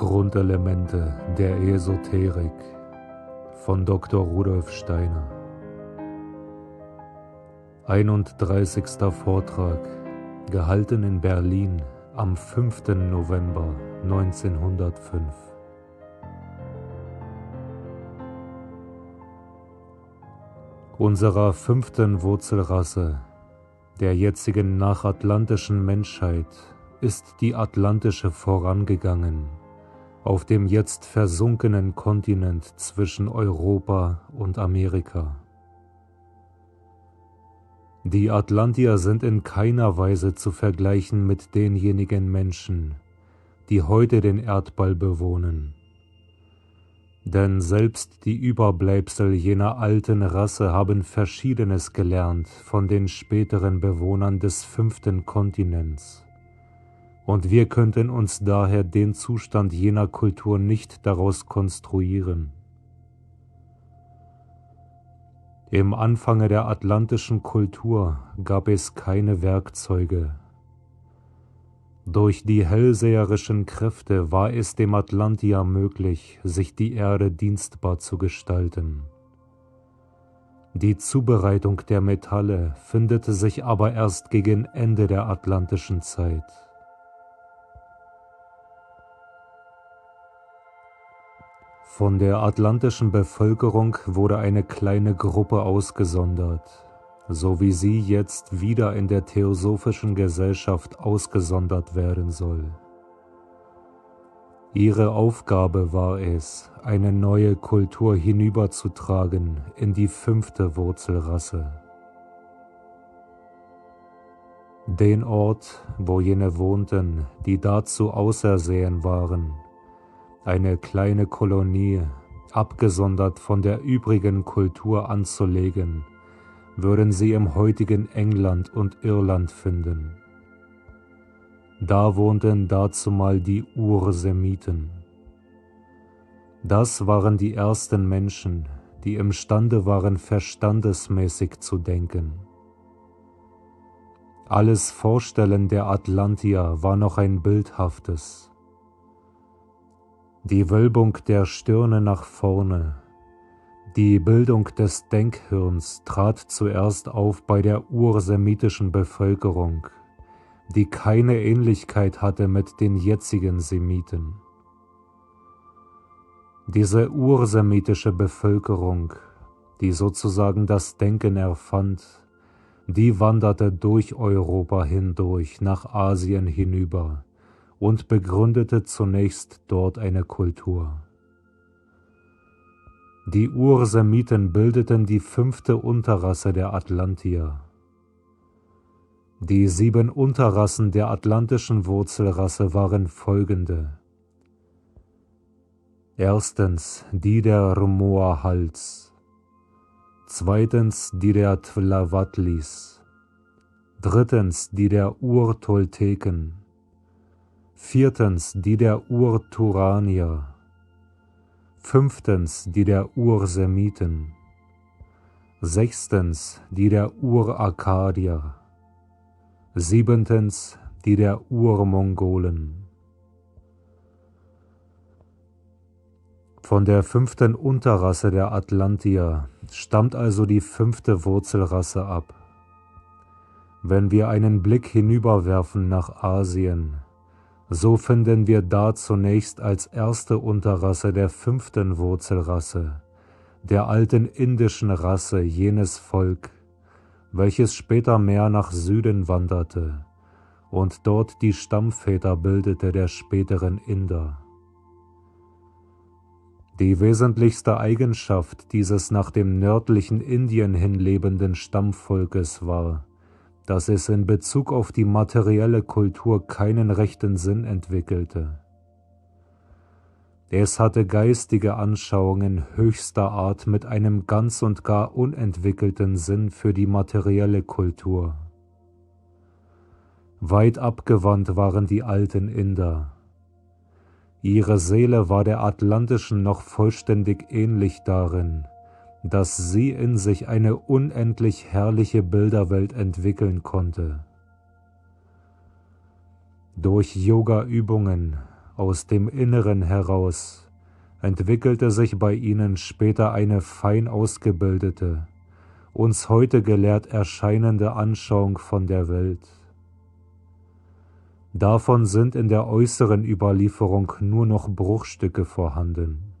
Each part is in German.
Grundelemente der Esoterik von Dr. Rudolf Steiner. 31. Vortrag, gehalten in Berlin am 5. November 1905. Unserer 5. Wurzelrasse, der jetzigen nachatlantischen Menschheit, ist die atlantische vorangegangen, auf dem jetzt versunkenen Kontinent zwischen Europa und Amerika. Die Atlantier sind in keiner Weise zu vergleichen mit denjenigen Menschen, die heute den Erdball bewohnen. Denn selbst die Überbleibsel jener alten Rasse haben Verschiedenes gelernt von den späteren Bewohnern des 5. Kontinents. Und wir könnten uns daher den Zustand jener Kultur nicht daraus konstruieren. Im Anfange der atlantischen Kultur gab es keine Werkzeuge. Durch die hellseherischen Kräfte war es dem Atlantier möglich, sich die Erde dienstbar zu gestalten. Die Zubereitung der Metalle findet sich aber erst gegen Ende der atlantischen Zeit. Von der atlantischen Bevölkerung wurde eine kleine Gruppe ausgesondert, so wie sie jetzt wieder in der Theosophischen Gesellschaft ausgesondert werden soll. Ihre Aufgabe war es, eine neue Kultur hinüberzutragen in die 5. Wurzelrasse. Den Ort, wo jene wohnten, die dazu ausersehen waren, eine kleine Kolonie, abgesondert von der übrigen Kultur anzulegen, würden sie im heutigen England und Irland finden. Da wohnten dazumal die Ursemiten. Das waren die ersten Menschen, die imstande waren, verstandesmäßig zu denken. Alles Vorstellen der Atlantier war noch ein bildhaftes. Die Wölbung der Stirne nach vorne, die Bildung des Denkhirns trat zuerst auf bei der ursemitischen Bevölkerung, die keine Ähnlichkeit hatte mit den jetzigen Semiten. Diese ursemitische Bevölkerung, die sozusagen das Denken erfand, die wanderte durch Europa hindurch nach Asien hinüber und begründete zunächst dort eine Kultur. Die Ursemiten bildeten die 5. Unterrasse der Atlantier. Die 7 Unterrassen der atlantischen Wurzelrasse waren folgende. Erstens die der Rmoahals, zweitens die der Tlavatlis, drittens die der Urtolteken, viertens die der Urturanier, fünftens die der Ursemiten, sechstens die der Urakadier, siebentens die der Urmongolen. Von der 5. Unterrasse der Atlantier stammt also die 5. Wurzelrasse ab. Wenn wir einen Blick hinüberwerfen nach Asien, so finden wir da zunächst als erste Unterrasse der 5. Wurzelrasse, der alten indischen Rasse, jenes Volk, welches später mehr nach Süden wanderte und dort die Stammväter bildete der späteren Inder. Die wesentlichste Eigenschaft dieses nach dem nördlichen Indien hin lebenden Stammvolkes war, dass es in Bezug auf die materielle Kultur keinen rechten Sinn entwickelte. Es hatte geistige Anschauungen höchster Art mit einem ganz und gar unentwickelten Sinn für die materielle Kultur. Weit abgewandt waren die alten Inder. Ihre Seele war der atlantischen noch vollständig ähnlich darin, dass sie in sich eine unendlich herrliche Bilderwelt entwickeln konnte. Durch Yoga-Übungen aus dem Inneren heraus, entwickelte sich bei ihnen später eine fein ausgebildete, uns heute gelehrt erscheinende Anschauung von der Welt. Davon sind in der äußeren Überlieferung nur noch Bruchstücke vorhanden.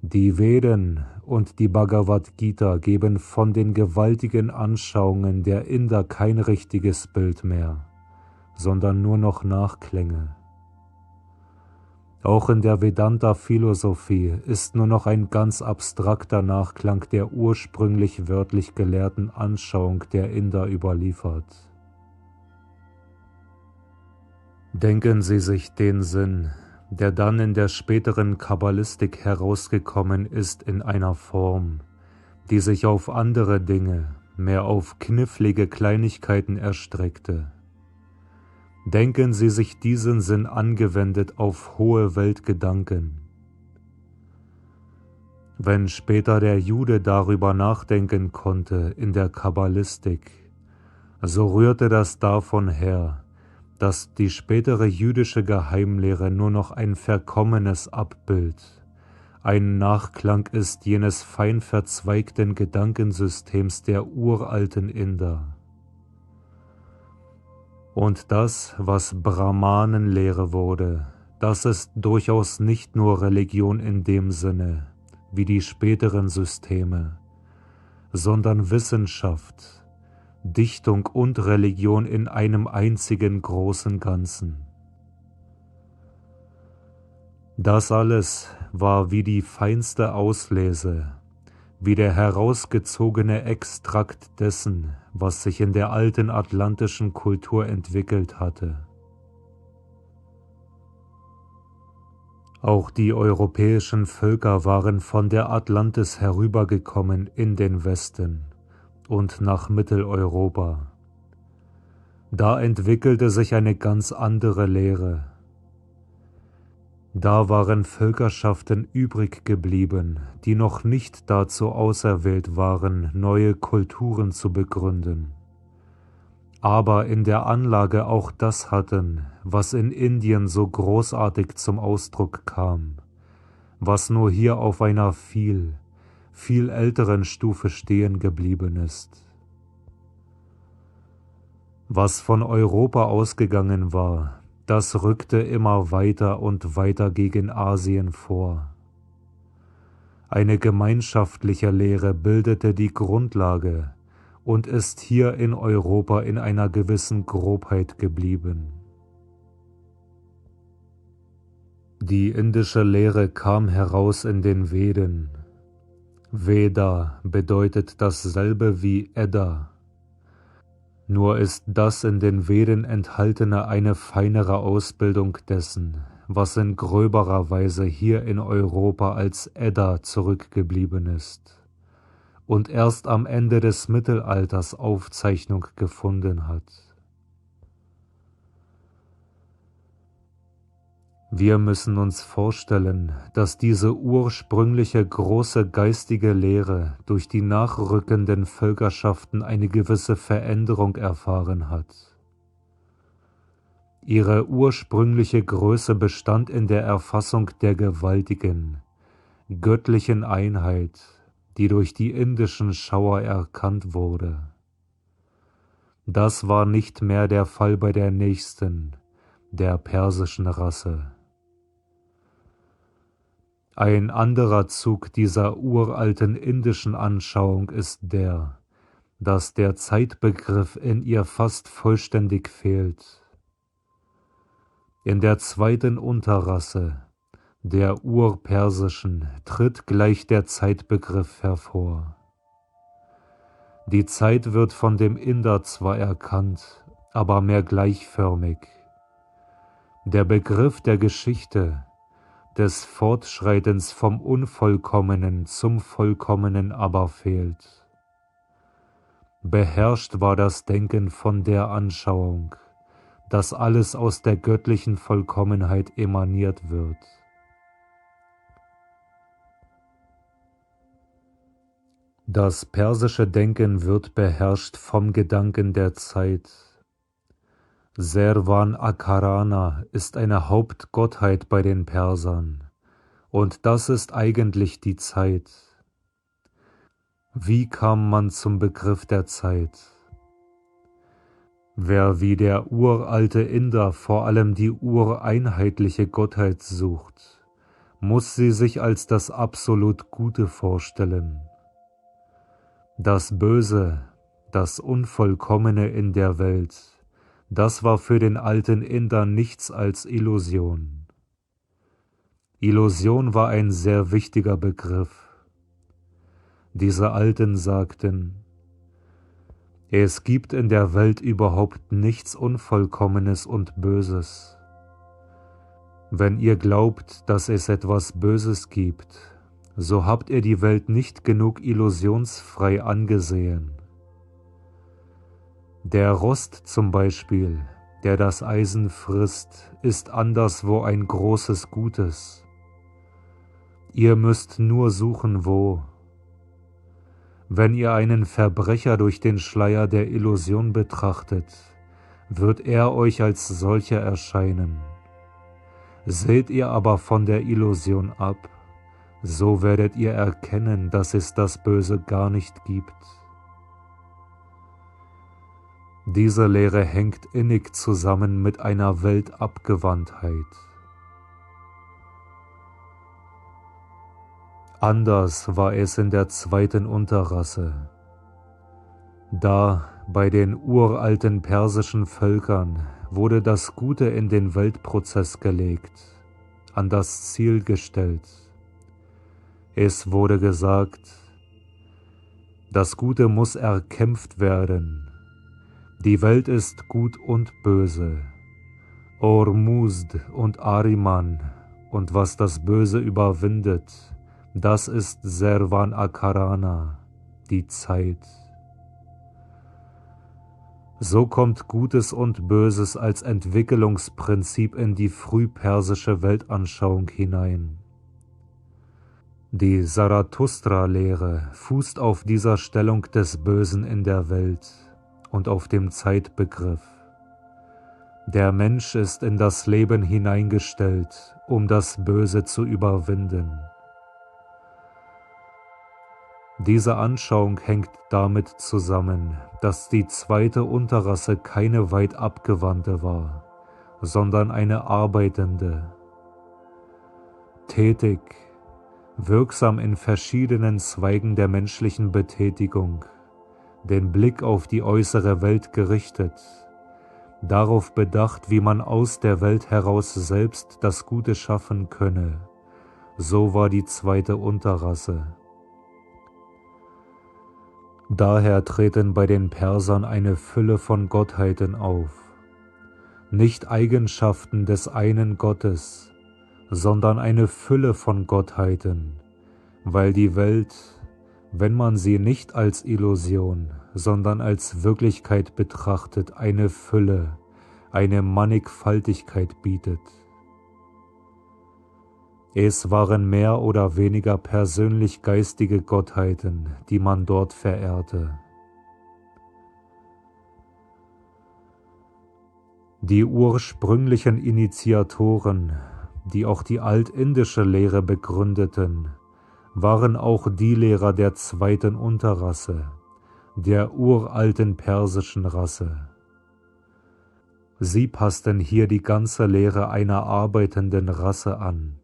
Die Veden und die Bhagavad Gita geben von den gewaltigen Anschauungen der Inder kein richtiges Bild mehr, sondern nur noch Nachklänge. Auch in der Vedanta-Philosophie ist nur noch ein ganz abstrakter Nachklang der ursprünglich wörtlich gelehrten Anschauung der Inder überliefert. Denken Sie sich den Sinn, der dann in der späteren Kabbalistik herausgekommen ist, in einer Form, die sich auf andere Dinge, mehr auf knifflige Kleinigkeiten erstreckte. Denken Sie sich diesen Sinn angewendet auf hohe Weltgedanken. Wenn später der Jude darüber nachdenken konnte in der Kabbalistik, so rührte das davon her, dass die spätere jüdische Geheimlehre nur noch ein verkommenes Abbild, ein Nachklang ist jenes fein verzweigten Gedankensystems der uralten Inder. Und das, was Brahmanenlehre wurde, das ist durchaus nicht nur Religion in dem Sinne, wie die späteren Systeme, sondern Wissenschaft, Dichtung und Religion in einem einzigen großen Ganzen. Das alles war wie die feinste Auslese, wie der herausgezogene Extrakt dessen, was sich in der alten atlantischen Kultur entwickelt hatte. Auch die europäischen Völker waren von der Atlantis herübergekommen in den Westen und nach Mitteleuropa. Da entwickelte sich eine ganz andere Lehre. Da waren Völkerschaften übrig geblieben, die noch nicht dazu auserwählt waren, neue Kulturen zu begründen, aber in der Anlage auch das hatten, was in Indien so großartig zum Ausdruck kam, was nur hier auf einer viel älteren Stufe stehen geblieben ist. Was von Europa ausgegangen war, das rückte immer weiter und weiter gegen Asien vor. Eine gemeinschaftliche Lehre bildete die Grundlage und ist hier in Europa in einer gewissen Grobheit geblieben. Die indische Lehre kam heraus in den Veden. Veda bedeutet dasselbe wie Edda. Nur ist das in den Veden enthaltene eine feinere Ausbildung dessen, was in gröberer Weise hier in Europa als Edda zurückgeblieben ist und erst am Ende des Mittelalters Aufzeichnung gefunden hat. Wir müssen uns vorstellen, dass diese ursprüngliche große geistige Lehre durch die nachrückenden Völkerschaften eine gewisse Veränderung erfahren hat. Ihre ursprüngliche Größe bestand in der Erfassung der gewaltigen, göttlichen Einheit, die durch die indischen Schauer erkannt wurde. Das war nicht mehr der Fall bei der nächsten, der persischen Rasse. Ein anderer Zug dieser uralten indischen Anschauung ist der, dass der Zeitbegriff in ihr fast vollständig fehlt. In der zweiten Unterrasse, der urpersischen, tritt gleich der Zeitbegriff hervor. Die Zeit wird von dem Inder zwar erkannt, aber mehr gleichförmig. Der Begriff der Geschichte, des Fortschreitens vom Unvollkommenen zum Vollkommenen aber fehlt. Beherrscht war das Denken von der Anschauung, dass alles aus der göttlichen Vollkommenheit emaniert wird. Das persische Denken wird beherrscht vom Gedanken der Zeit. Servan Akarana ist eine Hauptgottheit bei den Persern, und das ist eigentlich die Zeit. Wie kam man zum Begriff der Zeit? Wer wie der uralte Inder vor allem die ureinheitliche Gottheit sucht, muss sie sich als das absolut Gute vorstellen. Das Böse, das Unvollkommene in der Welt, das war für den alten Inder nichts als Illusion. Illusion war ein sehr wichtiger Begriff. Diese Alten sagten, es gibt in der Welt überhaupt nichts Unvollkommenes und Böses. Wenn ihr glaubt, dass es etwas Böses gibt, so habt ihr die Welt nicht genug illusionsfrei angesehen. Der Rost zum Beispiel, der das Eisen frisst, ist anderswo ein großes Gutes. Ihr müsst nur suchen, wo. Wenn ihr einen Verbrecher durch den Schleier der Illusion betrachtet, wird er euch als solcher erscheinen. Seht ihr aber von der Illusion ab, so werdet ihr erkennen, dass es das Böse gar nicht gibt. Diese Lehre hängt innig zusammen mit einer Weltabgewandtheit. Anders war es in der zweiten Unterrasse. Da, bei den uralten persischen Völkern, wurde das Gute in den Weltprozess gelegt, an das Ziel gestellt. Es wurde gesagt, das Gute muss erkämpft werden. Die Welt ist gut und böse, Ormuzd und Ahriman, und was das Böse überwindet, das ist Servan Akarana, die Zeit. So kommt Gutes und Böses als Entwicklungsprinzip in die frühpersische Weltanschauung hinein. Die Zarathustra-Lehre fußt auf dieser Stellung des Bösen in der Welt und auf dem Zeitbegriff. Der Mensch ist in das Leben hineingestellt, um das Böse zu überwinden. Diese Anschauung hängt damit zusammen, dass die zweite Unterrasse keine weit abgewandte war, sondern eine arbeitende. Tätig, wirksam in verschiedenen Zweigen der menschlichen Betätigung, den Blick auf die äußere Welt gerichtet, darauf bedacht, wie man aus der Welt heraus selbst das Gute schaffen könne. So war die zweite Unterrasse. Daher treten bei den Persern eine Fülle von Gottheiten auf, nicht Eigenschaften des einen Gottes, sondern eine Fülle von Gottheiten, weil die Welt, wenn man sie nicht als Illusion, sondern als Wirklichkeit betrachtet, eine Fülle, eine Mannigfaltigkeit bietet. Es waren mehr oder weniger persönlich geistige Gottheiten, die man dort verehrte. Die ursprünglichen Initiatoren, die auch die altindische Lehre begründeten, waren auch die Lehrer der zweiten Unterrasse, der uralten persischen Rasse. Sie passten hier die ganze Lehre einer arbeitenden Rasse an.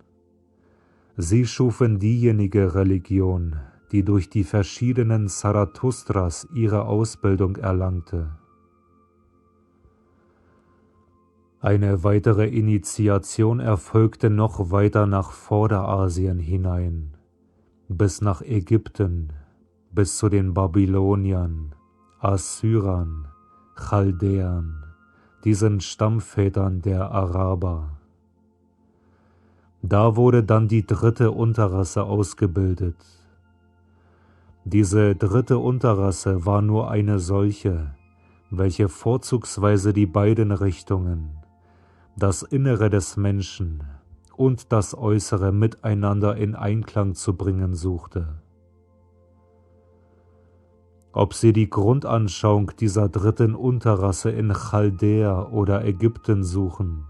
Sie schufen diejenige Religion, die durch die verschiedenen Zarathustras ihre Ausbildung erlangte. Eine weitere Initiation erfolgte noch weiter nach Vorderasien hinein, bis nach Ägypten, bis zu den Babyloniern, Assyrern, Chaldäern, diesen Stammvätern der Araber. Da wurde dann die dritte Unterrasse ausgebildet. Diese dritte Unterrasse war nur eine solche, welche vorzugsweise die beiden Richtungen, das Innere des Menschen und das Äußere miteinander in Einklang zu bringen suchte. Ob Sie die Grundanschauung dieser dritten Unterrasse in Chaldea oder Ägypten suchen,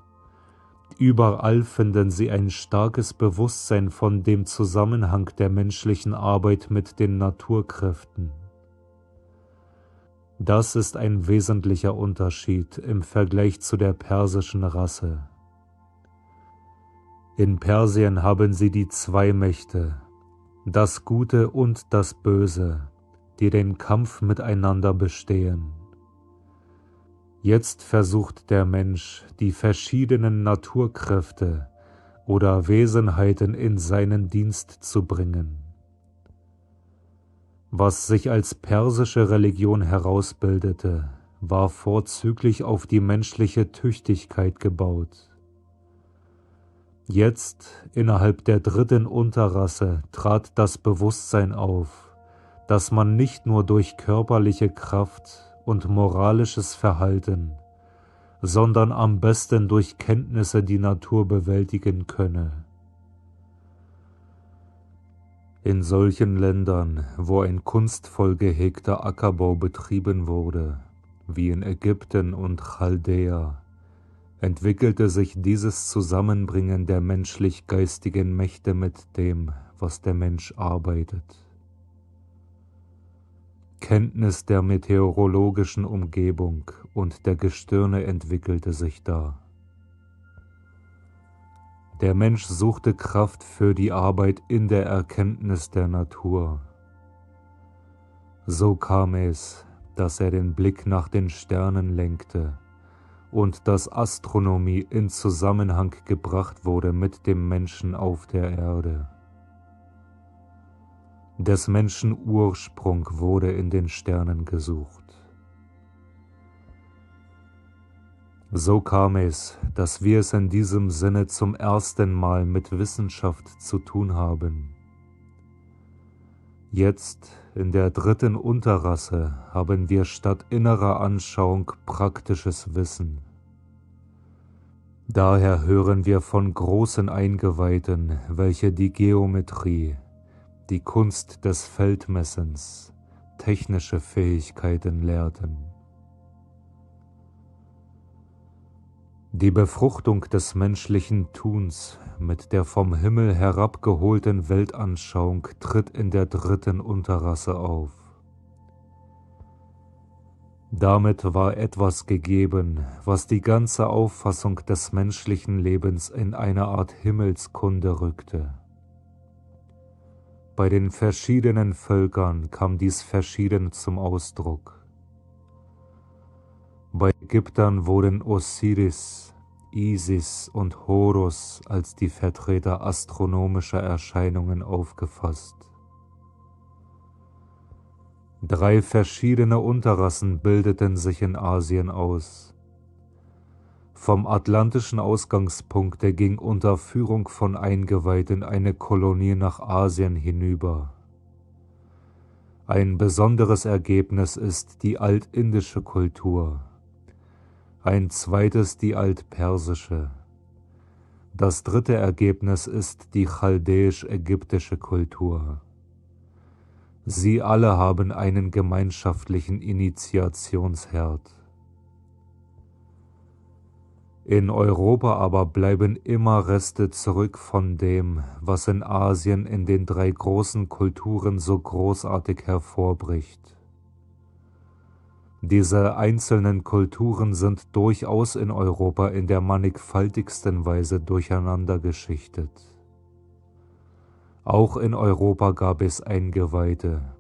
überall finden Sie ein starkes Bewusstsein von dem Zusammenhang der menschlichen Arbeit mit den Naturkräften. Das ist ein wesentlicher Unterschied im Vergleich zu der persischen Rasse. In Persien haben Sie die zwei Mächte, das Gute und das Böse, die den Kampf miteinander bestehen. Jetzt versucht der Mensch, die verschiedenen Naturkräfte oder Wesenheiten in seinen Dienst zu bringen. Was sich als persische Religion herausbildete, war vorzüglich auf die menschliche Tüchtigkeit gebaut. Jetzt, innerhalb der dritten Unterrasse, trat das Bewusstsein auf, dass man nicht nur durch körperliche Kraft und moralisches Verhalten, sondern am besten durch Kenntnisse die Natur bewältigen könne. In solchen Ländern, wo ein kunstvoll gehegter Ackerbau betrieben wurde, wie in Ägypten und Chaldea, entwickelte sich dieses Zusammenbringen der menschlich-geistigen Mächte mit dem, was der Mensch arbeitet. Kenntnis der meteorologischen Umgebung und der Gestirne entwickelte sich da. Der Mensch suchte Kraft für die Arbeit in der Erkenntnis der Natur. So kam es, dass er den Blick nach den Sternen lenkte und dass Astronomie in Zusammenhang gebracht wurde mit dem Menschen auf der Erde. Des Menschen Ursprung wurde in den Sternen gesucht. So kam es, dass wir es in diesem Sinne zum ersten Mal mit Wissenschaft zu tun haben. Jetzt, in der dritten Unterrasse, haben wir statt innerer Anschauung praktisches Wissen. Daher hören wir von großen Eingeweihten, welche die Geometrie, die Kunst des Feldmessens, technische Fähigkeiten lehrten. Die Befruchtung des menschlichen Tuns mit der vom Himmel herabgeholten Weltanschauung tritt in der dritten Unterrasse auf. Damit war etwas gegeben, was die ganze Auffassung des menschlichen Lebens in eine Art Himmelskunde rückte. Bei den verschiedenen Völkern kam dies verschieden zum Ausdruck. Bei Ägyptern wurden Osiris, Isis und Horus als die Vertreter astronomischer Erscheinungen aufgefasst. 3 verschiedene Unterrassen bildeten sich in Asien aus. Vom atlantischen Ausgangspunkte ging unter Führung von Eingeweihten eine Kolonie nach Asien hinüber. Ein besonderes Ergebnis ist die altindische Kultur. Ein zweites die altpersische. Das dritte Ergebnis ist die chaldäisch-ägyptische Kultur. Sie alle haben einen gemeinschaftlichen Initiationsherd. In Europa aber bleiben immer Reste zurück von dem, was in Asien in den 3 großen Kulturen so großartig hervorbricht. Diese einzelnen Kulturen sind durchaus in Europa in der mannigfaltigsten Weise durcheinander geschichtet. Auch in Europa gab es Eingeweihte,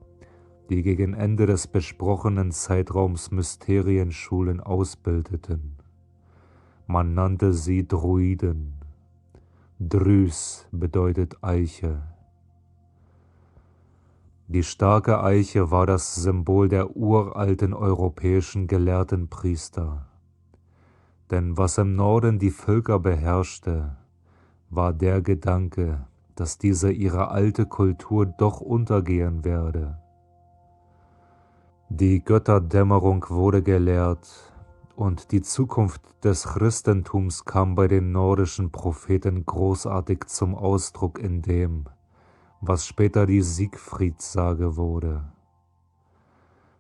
die gegen Ende des besprochenen Zeitraums Mysterienschulen ausbildeten. Man nannte sie Druiden. Drüs bedeutet Eiche. Die starke Eiche war das Symbol der uralten europäischen gelehrten Priester. Denn was im Norden die Völker beherrschte, war der Gedanke, dass diese ihre alte Kultur doch untergehen werde. Die Götterdämmerung wurde gelehrt und die Zukunft des Christentums kam bei den nordischen Propheten großartig zum Ausdruck in dem, was später die Siegfriedssage wurde.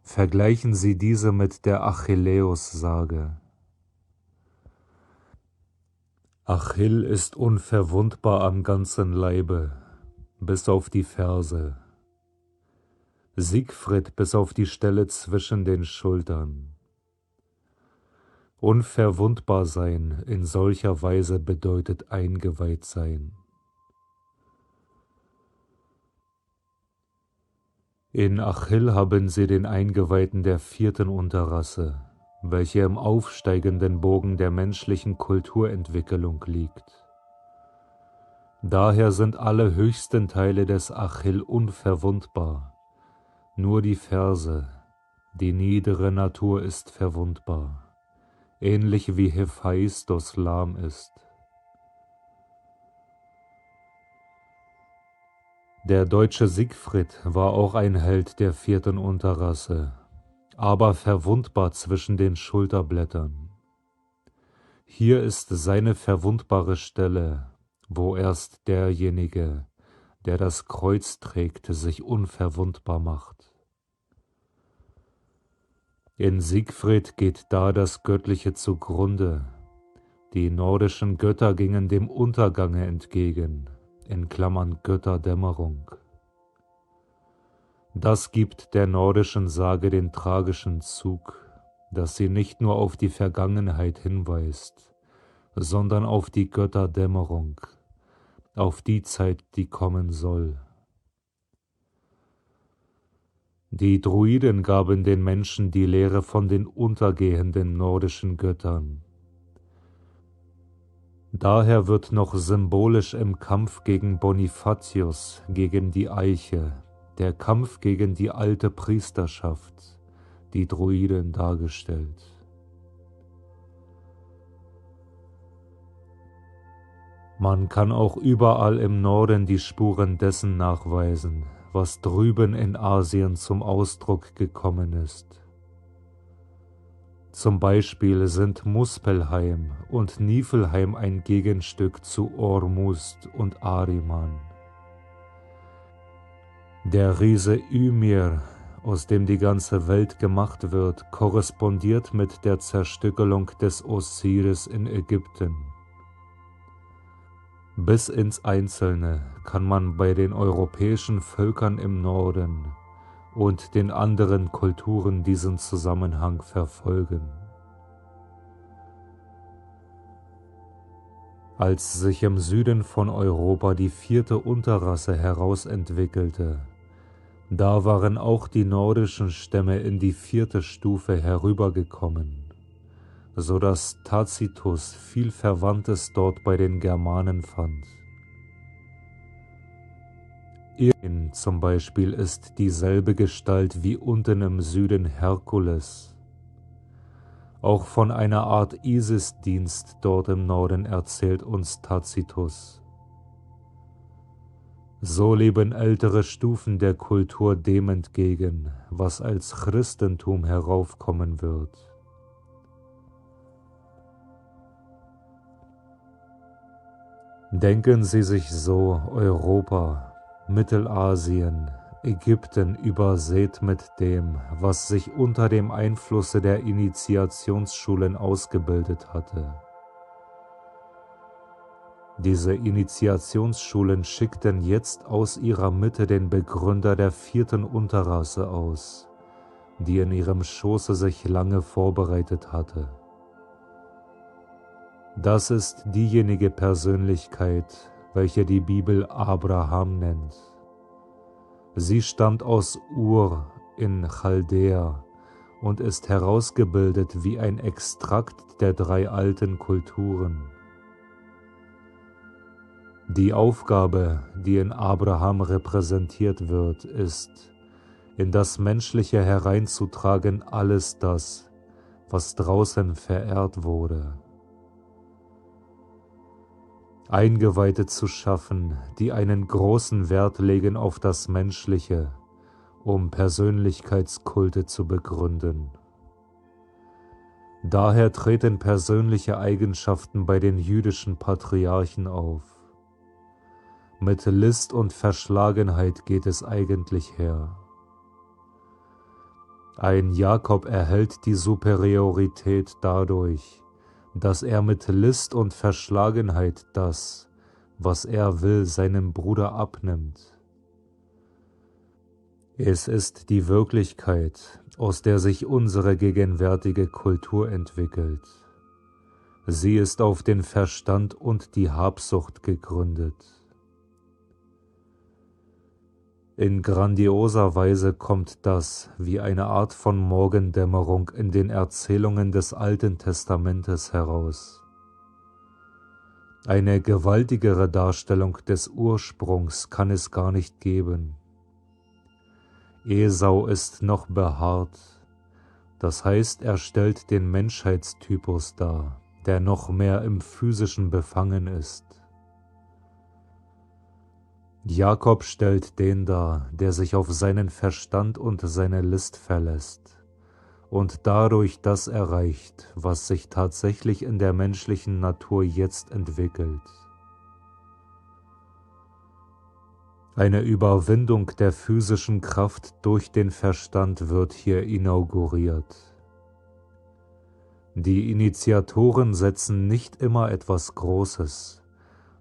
Vergleichen Sie diese mit der Achilleus-Sage. Achill ist unverwundbar am ganzen Leibe, bis auf die Ferse. Siegfried bis auf die Stelle zwischen den Schultern. Unverwundbar sein in solcher Weise bedeutet eingeweiht sein. In Achill haben sie den Eingeweihten der 4. Unterrasse, welche im aufsteigenden Bogen der menschlichen Kulturentwicklung liegt. Daher sind alle höchsten Teile des Achill unverwundbar, nur die Ferse, die niedere Natur ist verwundbar, ähnlich wie Hephaistos lahm ist. Der deutsche Siegfried war auch ein Held der 4. Unterrasse, aber verwundbar zwischen den Schulterblättern. Hier ist seine verwundbare Stelle, wo erst derjenige, der das Kreuz trägt, sich unverwundbar macht. In Siegfried geht da das Göttliche zugrunde. Die nordischen Götter gingen dem Untergange entgegen, in Klammern Götterdämmerung. Das gibt der nordischen Sage den tragischen Zug, dass sie nicht nur auf die Vergangenheit hinweist, sondern auf die Götterdämmerung, auf die Zeit, die kommen soll. Die Druiden gaben den Menschen die Lehre von den untergehenden nordischen Göttern. Daher wird noch symbolisch im Kampf gegen Bonifatius, gegen die Eiche, der Kampf gegen die alte Priesterschaft, die Druiden dargestellt. Man kann auch überall im Norden die Spuren dessen nachweisen, was drüben in Asien zum Ausdruck gekommen ist. Zum Beispiel sind Muspelheim und Niflheim ein Gegenstück zu Ormuzd und Ahriman. Der Riese Ymir, aus dem die ganze Welt gemacht wird, korrespondiert mit der Zerstückelung des Osiris in Ägypten. Bis ins Einzelne kann man bei den europäischen Völkern im Norden und den anderen Kulturen diesen Zusammenhang verfolgen. Als sich im Süden von Europa die 4. Unterrasse herausentwickelte, da waren auch die nordischen Stämme in die 4. Stufe herübergekommen, so dass Tacitus viel Verwandtes dort bei den Germanen fand. Irin zum Beispiel ist dieselbe Gestalt wie unten im Süden Herkules. Auch von einer Art Isis-Dienst dort im Norden erzählt uns Tacitus. So leben ältere Stufen der Kultur dem entgegen, was als Christentum heraufkommen wird. Denken Sie sich so Europa, Mittelasien, Ägypten übersät mit dem, was sich unter dem Einflusse der Initiationsschulen ausgebildet hatte. Diese Initiationsschulen schickten jetzt aus ihrer Mitte den Begründer der 4. Unterrasse aus, die in ihrem Schoße sich lange vorbereitet hatte. Das ist diejenige Persönlichkeit, welche die Bibel Abraham nennt. Sie stammt aus Ur in Chaldea und ist herausgebildet wie ein Extrakt der 3 alten Kulturen. Die Aufgabe, die in Abraham repräsentiert wird, ist, in das Menschliche hereinzutragen alles das, was draußen verehrt wurde. Eingeweihte zu schaffen, die einen großen Wert legen auf das Menschliche, um Persönlichkeitskulte zu begründen. Daher treten persönliche Eigenschaften bei den jüdischen Patriarchen auf. Mit List und Verschlagenheit geht es eigentlich her. Ein Jakob erhält die Superiorität dadurch, dass er mit List und Verschlagenheit das, was er will, seinem Bruder abnimmt. Es ist die Wirklichkeit, aus der sich unsere gegenwärtige Kultur entwickelt. Sie ist auf den Verstand und die Habsucht gegründet. In grandioser Weise kommt das wie eine Art von Morgendämmerung in den Erzählungen des Alten Testamentes heraus. Eine gewaltigere Darstellung des Ursprungs kann es gar nicht geben. Esau ist noch behaart, das heißt, er stellt den Menschheitstypus dar, der noch mehr im Physischen befangen ist. Jakob stellt den dar, der sich auf seinen Verstand und seine List verlässt und dadurch das erreicht, was sich tatsächlich in der menschlichen Natur jetzt entwickelt. Eine Überwindung der physischen Kraft durch den Verstand wird hier inauguriert. Die Initiatoren setzen nicht immer etwas Großes,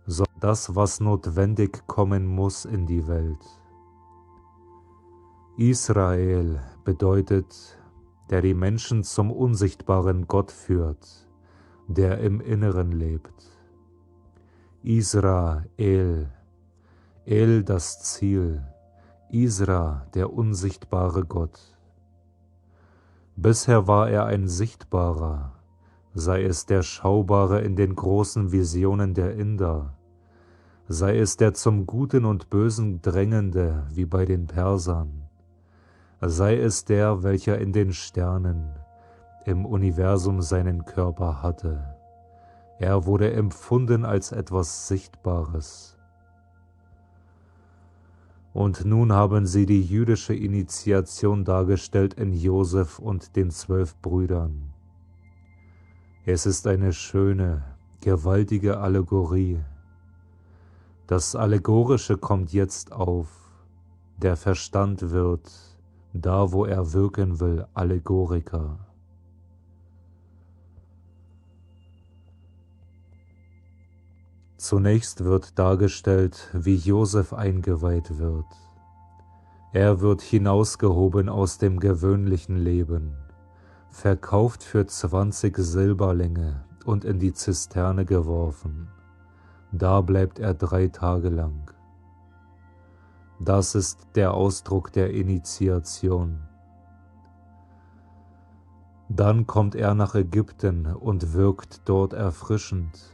sondern das, was notwendig kommen muss in die Welt. Israel bedeutet, der die Menschen zum unsichtbaren Gott führt, der im Inneren lebt. Israel, El das Ziel, Isra der unsichtbare Gott. Bisher war er ein sichtbarer, sei es der Schaubare in den großen Visionen der Inder, sei es der zum Guten und Bösen drängende wie bei den Persern, sei es der, welcher in den Sternen, im Universum seinen Körper hatte. Er wurde empfunden als etwas Sichtbares. Und nun haben sie die jüdische Initiation dargestellt in Josef und den 12 Brüdern. Es ist eine schöne, gewaltige Allegorie. Das Allegorische kommt jetzt auf. Der Verstand wird, da wo er wirken will, Allegoriker. Zunächst wird dargestellt, wie Josef eingeweiht wird. Er wird hinausgehoben aus dem gewöhnlichen Leben, verkauft für 20 Silberlinge und in die Zisterne geworfen. Da bleibt er 3 Tage lang. Das ist der Ausdruck der Initiation. Dann kommt er nach Ägypten und wirkt dort erfrischend.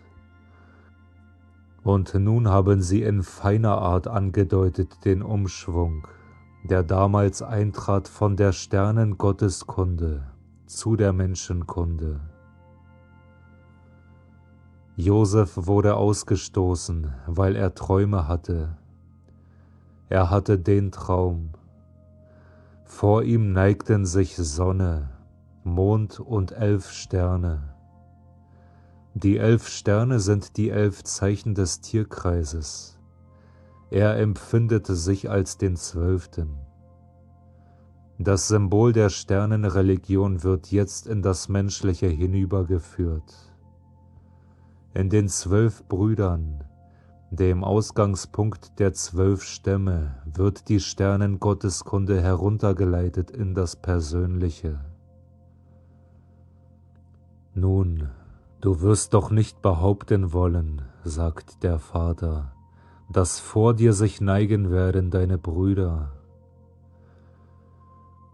Und nun haben sie in feiner Art angedeutet den Umschwung, der damals eintrat von der Sternengotteskunde zu der Menschenkunde. Josef wurde ausgestoßen, weil er Träume hatte. Er hatte den Traum. Vor ihm neigten sich Sonne, Mond und 11 Sterne. Die 11 Sterne sind die 11 Zeichen des Tierkreises. Er empfindet sich als den 12. Das Symbol der Sternenreligion wird jetzt in das Menschliche hinübergeführt. In den 12 Brüdern, dem Ausgangspunkt der 12 Stämme, wird die Sternengotteskunde heruntergeleitet in das Persönliche. Nun, du wirst doch nicht behaupten wollen, sagt der Vater, dass vor dir sich neigen werden deine Brüder.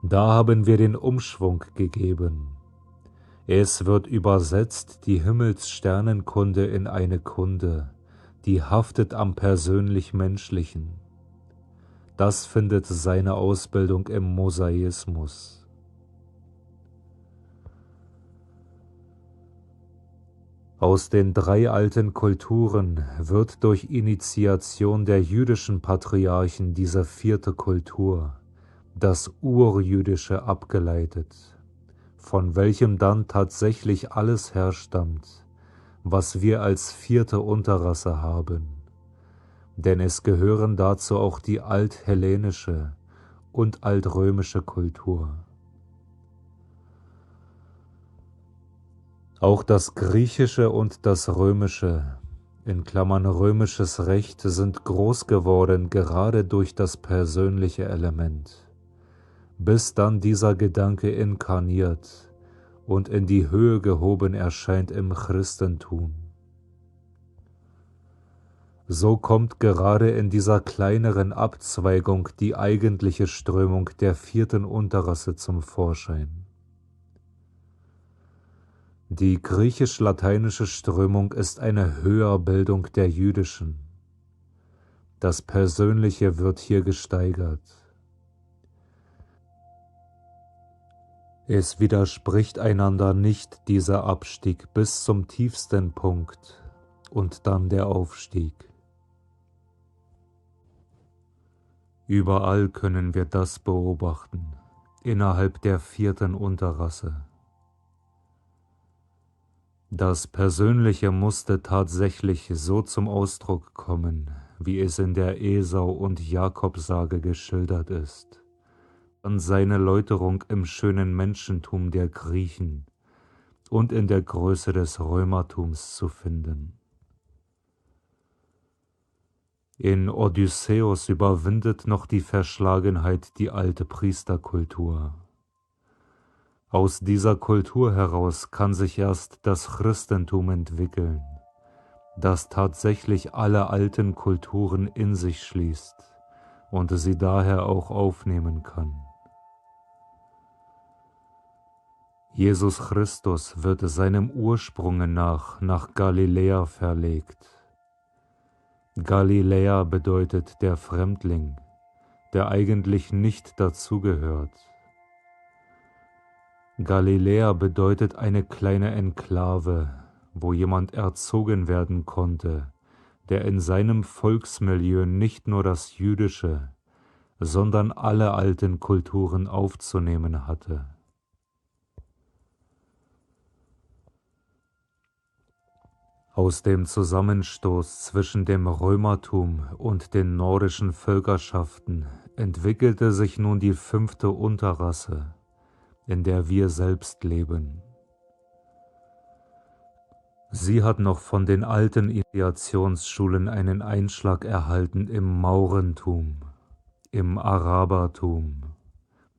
Da haben wir den Umschwung gegeben. Es wird übersetzt die Himmelssternenkunde in eine Kunde, die haftet am persönlich-menschlichen. Das findet seine Ausbildung im Mosaismus. Aus den 3 alten Kulturen wird durch Initiation der jüdischen Patriarchen diese 4. Kultur, das Urjüdische, abgeleitet, von welchem dann tatsächlich alles herstammt, was wir als 4. Unterrasse haben, denn es gehören dazu auch die althellenische und altrömische Kultur. Auch das Griechische und das Römische, in Klammern römisches Recht, sind groß geworden, gerade durch das persönliche Element, bis dann dieser Gedanke inkarniert und in die Höhe gehoben erscheint im Christentum. So kommt gerade in dieser kleineren Abzweigung die eigentliche Strömung der 4. Unterrasse zum Vorschein. Die griechisch-lateinische Strömung ist eine Höherbildung der jüdischen. Das Persönliche wird hier gesteigert. Es widerspricht einander nicht dieser Abstieg bis zum tiefsten Punkt und dann der Aufstieg. Überall können wir das beobachten, innerhalb der 4. Unterrasse. Das Persönliche musste tatsächlich so zum Ausdruck kommen, wie es in der Esau- und Jakob-Sage geschildert ist, an seine Läuterung im schönen Menschentum der Griechen und in der Größe des Römertums zu finden. In Odysseus überwindet noch die Verschlagenheit die alte Priesterkultur. Aus dieser Kultur heraus kann sich erst das Christentum entwickeln, das tatsächlich alle alten Kulturen in sich schließt und sie daher auch aufnehmen kann. Jesus Christus wird seinem Ursprunge nach Galiläa verlegt. Galiläa bedeutet der Fremdling, der eigentlich nicht dazugehört. Galiläa bedeutet eine kleine Enklave, wo jemand erzogen werden konnte, der in seinem Volksmilieu nicht nur das Jüdische, sondern alle alten Kulturen aufzunehmen hatte. Aus dem Zusammenstoß zwischen dem Römertum und den nordischen Völkerschaften entwickelte sich nun die 5. Unterrasse, in der wir selbst leben. Sie hat noch von den alten Initiationsschulen einen Einschlag erhalten im Maurentum, im Arabertum,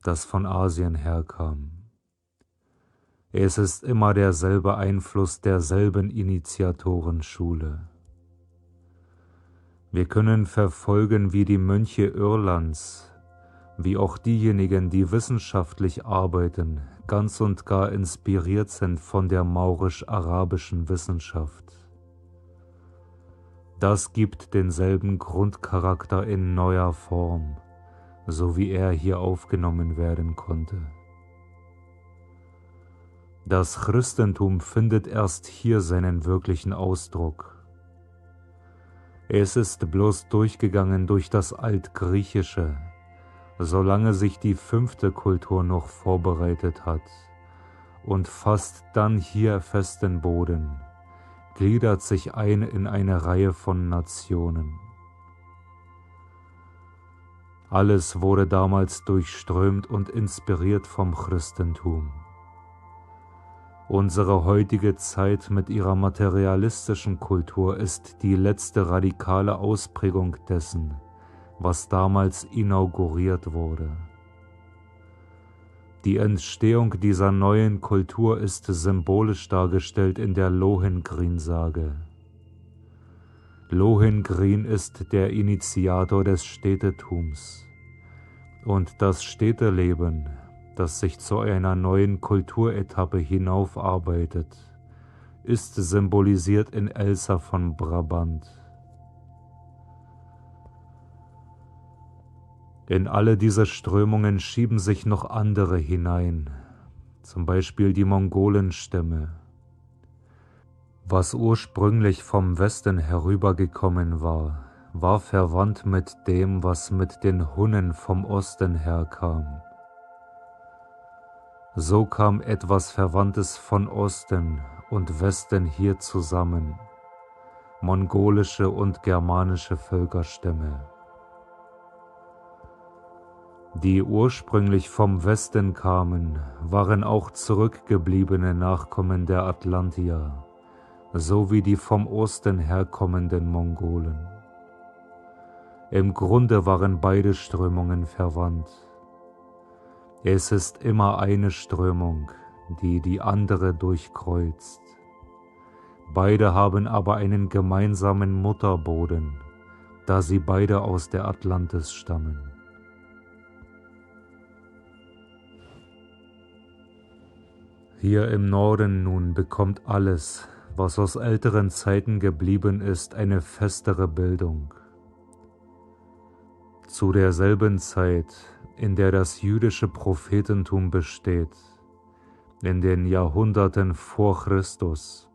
das von Asien herkam. Es ist immer derselbe Einfluss derselben Initiatorenschule. Wir können verfolgen, wie die Mönche Irlands, wie auch diejenigen, die wissenschaftlich arbeiten, ganz und gar inspiriert sind von der maurisch-arabischen Wissenschaft. Das gibt denselben Grundcharakter in neuer Form, so wie er hier aufgenommen werden konnte. Das Christentum findet erst hier seinen wirklichen Ausdruck. Es ist bloß durchgegangen durch das Altgriechische, solange sich die 5. Kultur noch vorbereitet hat, und fasst dann hier festen Boden, gliedert sich ein in eine Reihe von Nationen. Alles wurde damals durchströmt und inspiriert vom Christentum. Unsere heutige Zeit mit ihrer materialistischen Kultur ist die letzte radikale Ausprägung dessen, was damals inauguriert wurde. Die Entstehung dieser neuen Kultur ist symbolisch dargestellt in der Lohengrin-Sage. Lohengrin ist der Initiator des Städtetums, und das Städteleben, das sich zu einer neuen Kulturetappe hinaufarbeitet, ist symbolisiert in Elsa von Brabant. In alle diese Strömungen schieben sich noch andere hinein, zum Beispiel die Mongolenstämme. Was ursprünglich vom Westen herübergekommen war, war verwandt mit dem, was mit den Hunnen vom Osten herkam. So kam etwas Verwandtes von Osten und Westen hier zusammen, mongolische und germanische Völkerstämme. Die ursprünglich vom Westen kamen, waren auch zurückgebliebene Nachkommen der Atlantier, sowie die vom Osten herkommenden Mongolen. Im Grunde waren beide Strömungen verwandt. Es ist immer eine Strömung, die die andere durchkreuzt. Beide haben aber einen gemeinsamen Mutterboden, da sie beide aus der Atlantis stammen. Hier im Norden nun bekommt alles, was aus älteren Zeiten geblieben ist, eine festere Bildung. Zu derselben Zeit, in der das jüdische Prophetentum besteht, in den Jahrhunderten vor Christus,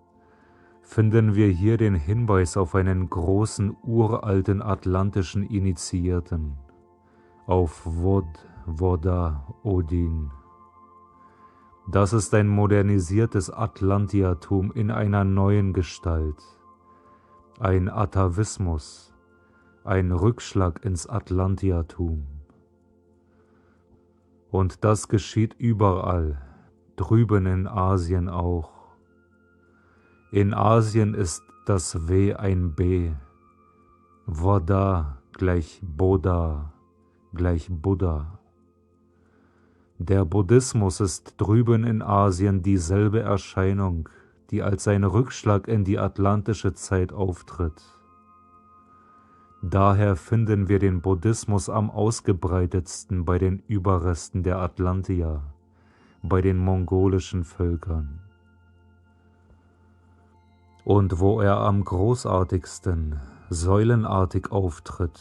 finden wir hier den Hinweis auf einen großen uralten atlantischen Initiierten, auf Wod, Woda, Odin. Das ist ein modernisiertes Atlantiertum in einer neuen Gestalt, ein Atavismus, ein Rückschlag ins Atlantiertum. Und das geschieht überall, drüben in Asien auch. In Asien ist das W ein B, Voda gleich Bodha gleich Buddha. Der Buddhismus ist drüben in Asien dieselbe Erscheinung, die als ein Rückschlag in die atlantische Zeit auftritt. Daher finden wir den Buddhismus am ausgebreitetsten bei den Überresten der Atlantier, bei den mongolischen Völkern. Und wo er am großartigsten, säulenartig auftritt,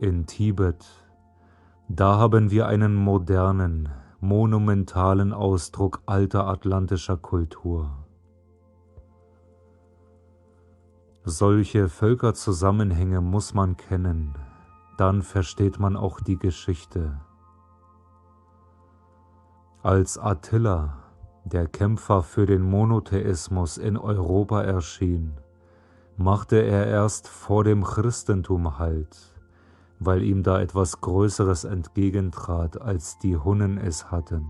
in Tibet, da haben wir einen modernen, monumentalen Ausdruck alter atlantischer Kultur. Solche Völkerzusammenhänge muss man kennen, dann versteht man auch die Geschichte. Als Attila, der Kämpfer für den Monotheismus in Europa erschien, machte er erst vor dem Christentum Halt, weil ihm da etwas Größeres entgegentrat, als die Hunnen es hatten.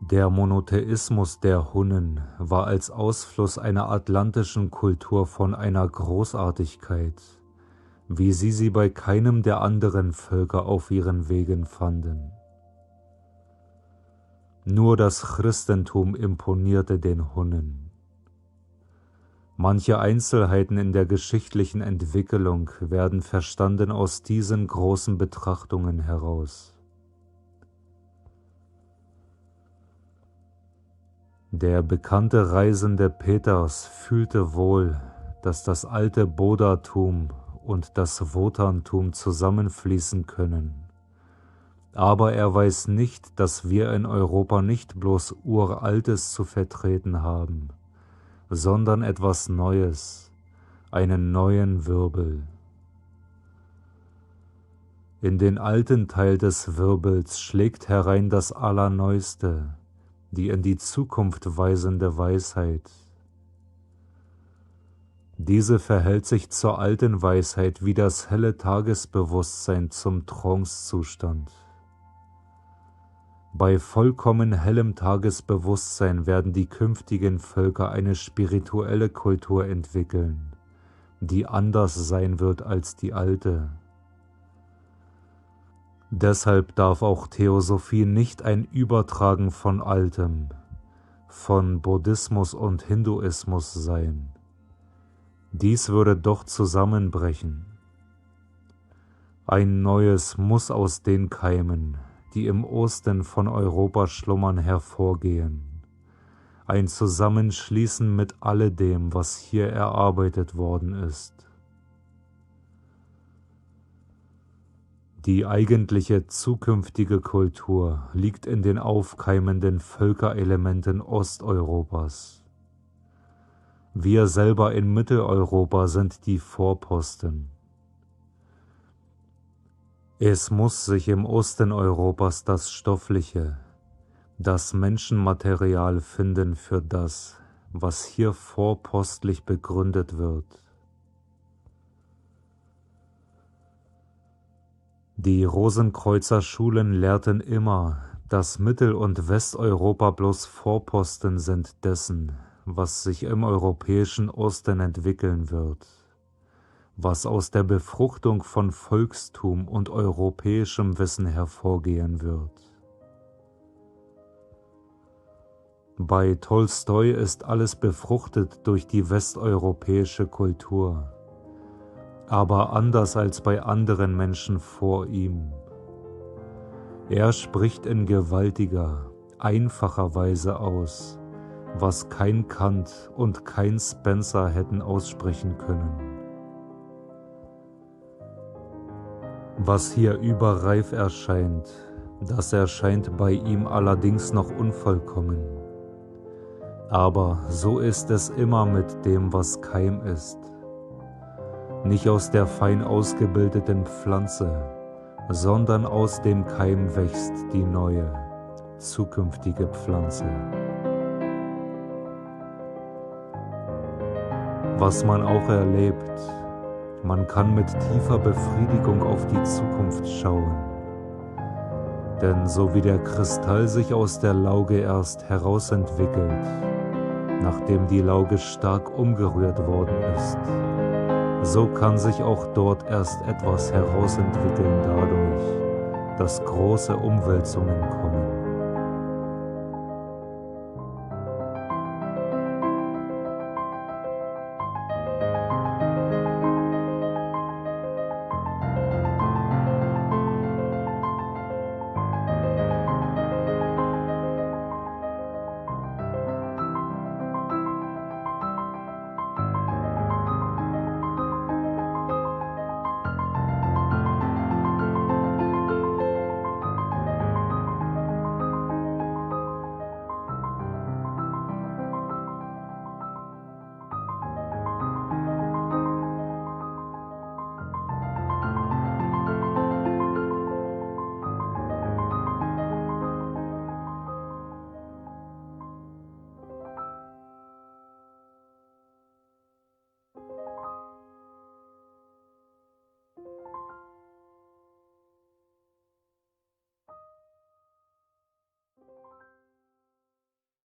Der Monotheismus der Hunnen war als Ausfluss einer atlantischen Kultur von einer Großartigkeit, wie sie bei keinem der anderen Völker auf ihren Wegen fanden. Nur das Christentum imponierte den Hunnen. Manche Einzelheiten in der geschichtlichen Entwicklung werden verstanden aus diesen großen Betrachtungen heraus. Der bekannte Reisende Peters fühlte wohl, dass das alte Bodhatum und das Wotantum zusammenfließen können. Aber er weiß nicht, dass wir in Europa nicht bloß Uraltes zu vertreten haben, sondern etwas Neues, einen neuen Wirbel. In den alten Teil des Wirbels schlägt herein das Allerneueste, die in die Zukunft weisende Weisheit. Diese verhält sich zur alten Weisheit wie das helle Tagesbewusstsein zum Trancezustand. Bei vollkommen hellem Tagesbewusstsein werden die künftigen Völker eine spirituelle Kultur entwickeln, die anders sein wird als die alte. Deshalb darf auch Theosophie nicht ein Übertragen von Altem, von Buddhismus und Hinduismus sein. Dies würde doch zusammenbrechen. Ein Neues muss aus den Keimen, die im Osten von Europa schlummern, hervorgehen. Ein Zusammenschließen mit alledem, was hier erarbeitet worden ist. Die eigentliche zukünftige Kultur liegt in den aufkeimenden Völkerelementen Osteuropas. Wir selber in Mitteleuropa sind die Vorposten. Es muss sich im Osten Europas das Stoffliche, das Menschenmaterial finden für das, was hier vorpostlich begründet wird. Die Rosenkreuzer Schulen lehrten immer, dass Mittel- und Westeuropa bloß Vorposten sind dessen, was sich im europäischen Osten entwickeln wird, was aus der Befruchtung von Volkstum und europäischem Wissen hervorgehen wird. Bei Tolstoi ist alles befruchtet durch die westeuropäische Kultur, aber anders als bei anderen Menschen vor ihm. Er spricht in gewaltiger, einfacher Weise aus, was kein Kant und kein Spencer hätten aussprechen können. Was hier überreif erscheint, das erscheint bei ihm allerdings noch unvollkommen. Aber so ist es immer mit dem, was Keim ist. Nicht aus der fein ausgebildeten Pflanze, sondern aus dem Keim wächst die neue, zukünftige Pflanze. Was man auch erlebt, man kann mit tiefer Befriedigung auf die Zukunft schauen. Denn so wie der Kristall sich aus der Lauge erst herausentwickelt, nachdem die Lauge stark umgerührt worden ist, so kann sich auch dort erst etwas herausentwickeln dadurch, dass große Umwälzungen kommen.